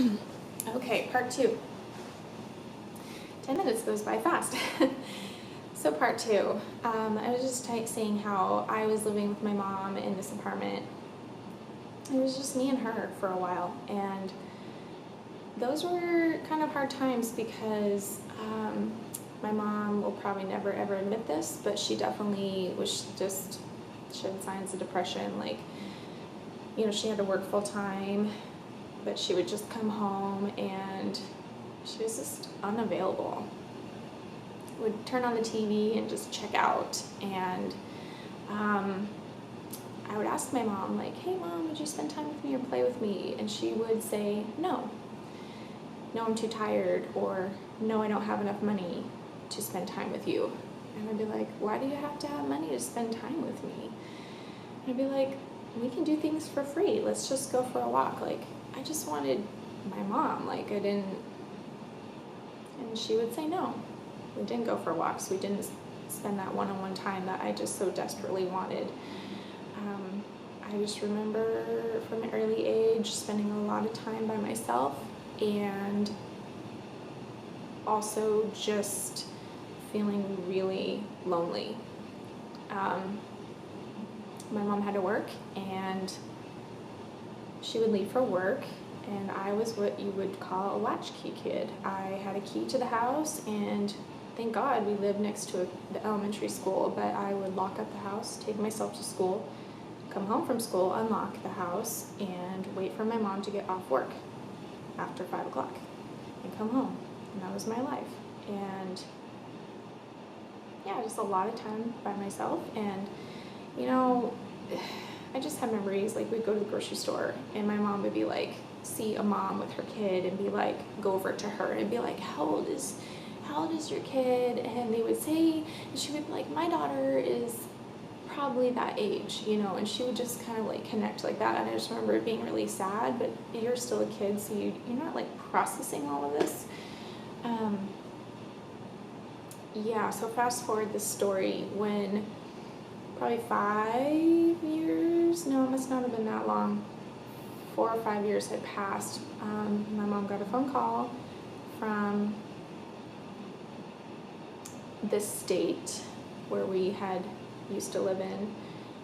Okay, part two. 10 minutes goes by fast. So part two, I was just saying how I was living with my mom in this apartment. It was just me and her for a while, and those were kind of hard times because my mom will probably never ever admit this, but she definitely was just showed signs of depression. Like, she had to work full time, but she would just come home and she was just unavailable. Would turn on the TV and just check out, and I would ask my mom, like, hey mom, would you spend time with me or play with me? And she would say, no, I'm too tired, or no, I don't have enough money to spend time with you. And I'd be like, why do you have to have money to spend time with me? And I'd be like, we can do things for free, let's just go for a walk. Like, I just wanted my mom, like, I didn't. And she would say no. We didn't go for walks. We didn't spend that one-on-one time that I just so desperately wanted. I just remember from an early age spending a lot of time by myself, and also just feeling really lonely. My mom had to work, and she would leave for work, and I was what you would call a latchkey kid. I had a key to the house, and thank God we lived next to the elementary school, but I would lock up the house, take myself to school, come home from school, unlock the house, and wait for my mom to get off work after 5 o'clock and come home. And that was my life. And yeah, just a lot of time by myself. And I just have memories, like, we'd go to the grocery store and my mom would be like, see a mom with her kid and be like, go over to her and be like, how old is your kid? And they would say, and she would be like, my daughter is probably that age, and she would just kind of like connect like that. And I just remember it being really sad, but you're still a kid, so you're not like processing all of this. So fast forward this story, when probably 5 years, no, it must not have been that long, 4 or 5 years had passed. My mom got a phone call from the state where we had used to live in,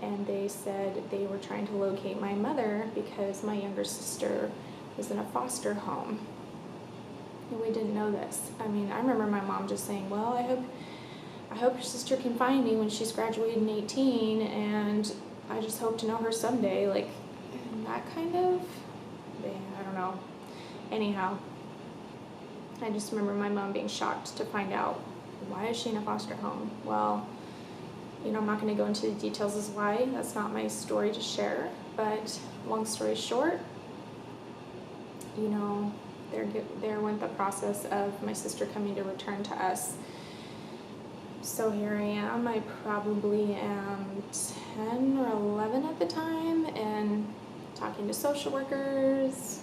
and they said they were trying to locate my mother because my younger sister was in a foster home. And we didn't know this. I mean, I remember my mom just saying, well, I hope your sister can find me when she's graduated in 18, and I just hope to know her someday. Like, that kind of, I don't know. Anyhow, I just remember my mom being shocked to find out, why is she in a foster home? Well, I'm not going to go into the details as why. That's not my story to share. But long story short, there went the process of my sister coming to return to us. So here I am. I probably am 10 or 11 at the time, and talking to social workers.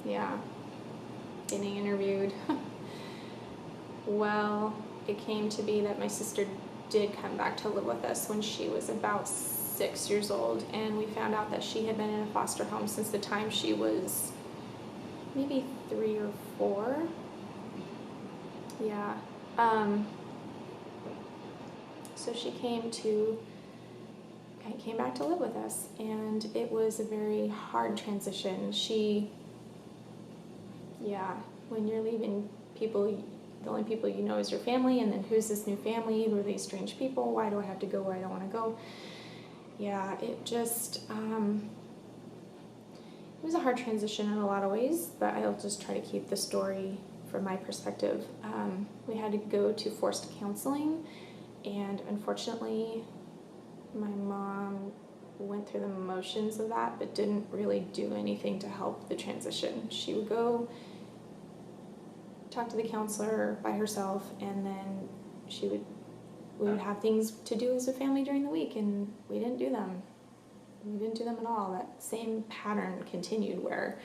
Yeah, getting interviewed. Well, it came to be that my sister did come back to live with us when she was about 6 years old, and we found out that she had been in a foster home since the time she was maybe 3 or 4. Yeah. So she came back to live with us, and it was a very hard transition. When you're leaving people, the only people you know is your family, and then who's this new family? Were they strange people? Why do I have to go where I don't want to go? Yeah, it just, it was a hard transition in a lot of ways, but I'll just try to keep the story from my perspective. We had to go to forced counseling, and unfortunately, my mom went through the motions of that, but didn't really do anything to help the transition. She would go talk to the counselor by herself, and then we would have things to do as a family during the week, and we didn't do them. We didn't do them at all. That same pattern continued where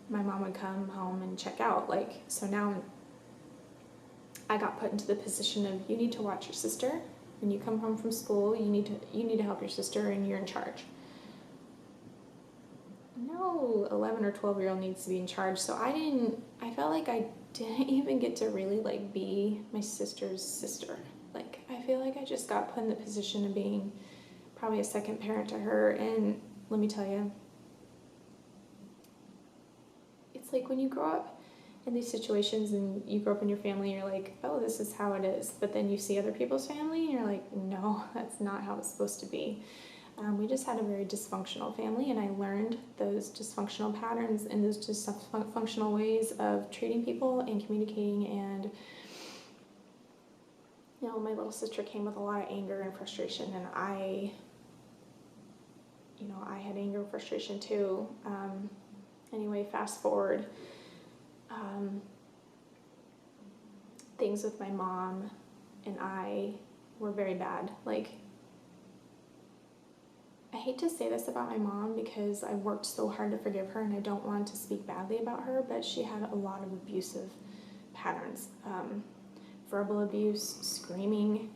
my mom would come home and check out. So now I got put into the position of, you need to watch your sister. When you come home from school, you need to help your sister, and you're in charge. no 11 or 12-year-old needs to be in charge. So I felt like I didn't even get to really like be my sister's sister. Like, I feel like I just got put in the position of being probably a second parent to her. And let me tell you, it's like when you grow up in these situations and you grow up in your family, you're like, oh, this is how it is. But then you see other people's family and you're like, no, that's not how it's supposed to be. We just had a very dysfunctional family, and I learned those dysfunctional patterns and those dysfunctional ways of treating people and communicating. And, you know, my little sister came with a lot of anger and frustration, and I had anger and frustration too. Anyway, fast forward, things with my mom and I were very bad. Like, I hate to say this about my mom because I worked so hard to forgive her and I don't want to speak badly about her, but she had a lot of abusive patterns. Verbal abuse, screaming,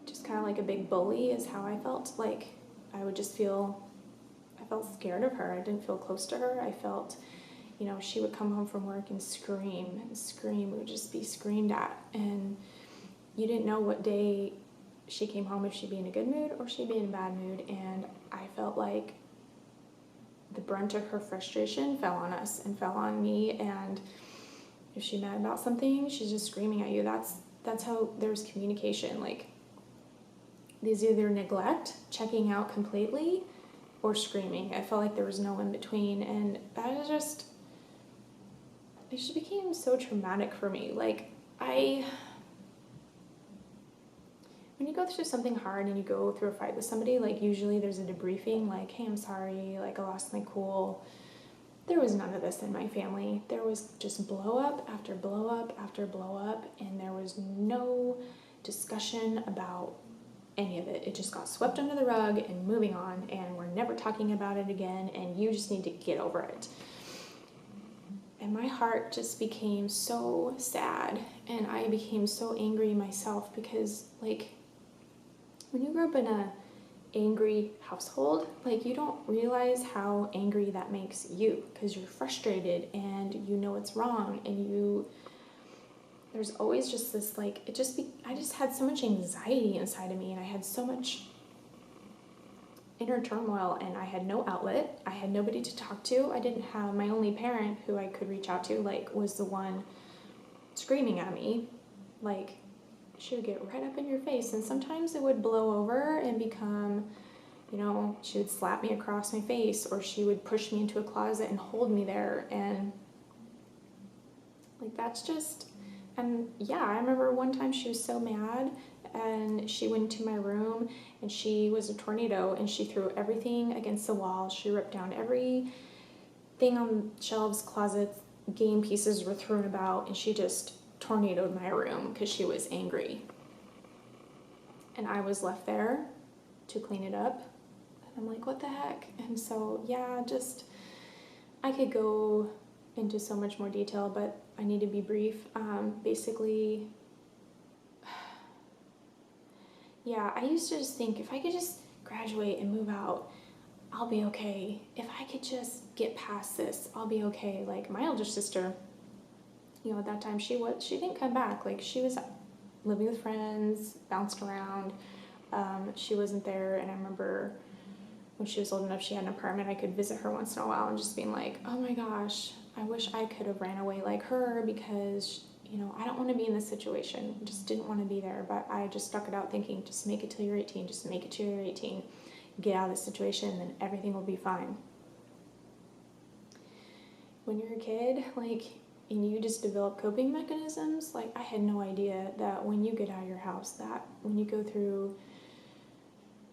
just kind of like a big bully is how I felt. Like, I felt scared of her. I didn't feel close to her. I felt, you know, she would come home from work and scream and scream. It would just be screamed at. And you didn't know what day she came home, if she'd be in a good mood or she'd be in a bad mood. And I felt like the brunt of her frustration fell on us and fell on me. And if she's mad about something, she's just screaming at you. That's how there's communication. Like, there's either neglect, checking out completely, or screaming. I felt like there was no in between, and it just became so traumatic for me. Like, when you go through something hard and you go through a fight with somebody, like, usually there's a debriefing, like, hey, I'm sorry, like, I lost my cool. There was none of this in my family. There was just blow up after blow up after blow up, and there was no discussion about any of it. It just got swept under the rug and moving on, and we're never talking about it again, and you just need to get over it. And my heart just became so sad, and I became so angry myself because, like, when you grow up in a angry household, like, you don't realize how angry that makes you because you're frustrated and you know it's wrong, and there's always just this, like, I just had so much anxiety inside of me, and I had so much inner turmoil, and I had no outlet. I had nobody to talk to. I didn't have my only parent who I could reach out to, like, was the one screaming at me. Like, she would get right up in your face, and sometimes it would blow over and become, you know, she would slap me across my face, or she would push me into a closet and hold me there, and, like, that's just... And yeah, I remember one time she was so mad, and she went into my room, and she was a tornado, and she threw everything against the wall. She ripped down everything on shelves, closets, game pieces were thrown about, and she just tornadoed my room because she was angry. And I was left there to clean it up, and I'm like, what the heck? And so, yeah, just, I could go into so much more detail, but I need to be brief. Basically, yeah, I used to just think if I could just graduate and move out, I'll be okay. If I could just get past this, I'll be okay. Like, my older sister, you know, at that time, she didn't come back. Like, she was living with friends, bounced around. She wasn't there, and I remember when she was old enough, she had an apartment. I could visit her once in a while and just being like, oh my gosh, I wish I could have ran away like her because, you know, I don't want to be in this situation. Just didn't want to be there. But I just stuck it out thinking, just make it till you're 18. Just make it till you're 18. Get out of this situation, and then everything will be fine. When you're a kid, like, and you just develop coping mechanisms, like, I had no idea that when you get out of your house, that when you go through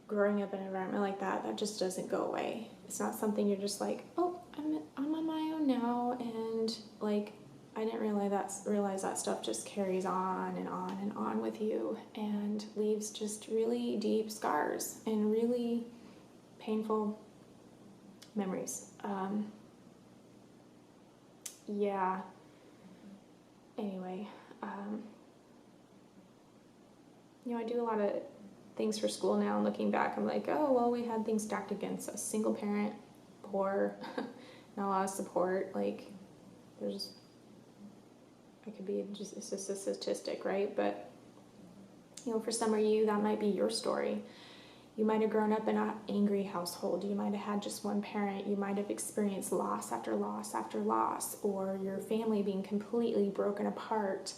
growing up in an environment like that, that just doesn't go away. It's not something you're just like, oh, I'm on my own now, and, like, I didn't realize that stuff just carries on and on and on with you and leaves just really deep scars and really painful memories. Yeah. Anyway, you know, I do a lot of things for school now, and looking back, I'm like, oh, well, we had things stacked against us. Single parent, poor, not a lot of support. Like, there's, it could be just, it's just a statistic, right? But, you know, for some of you, that might be your story. You might have grown up in an angry household. You might have had just one parent. You might have experienced loss after loss after loss, or your family being completely broken apart.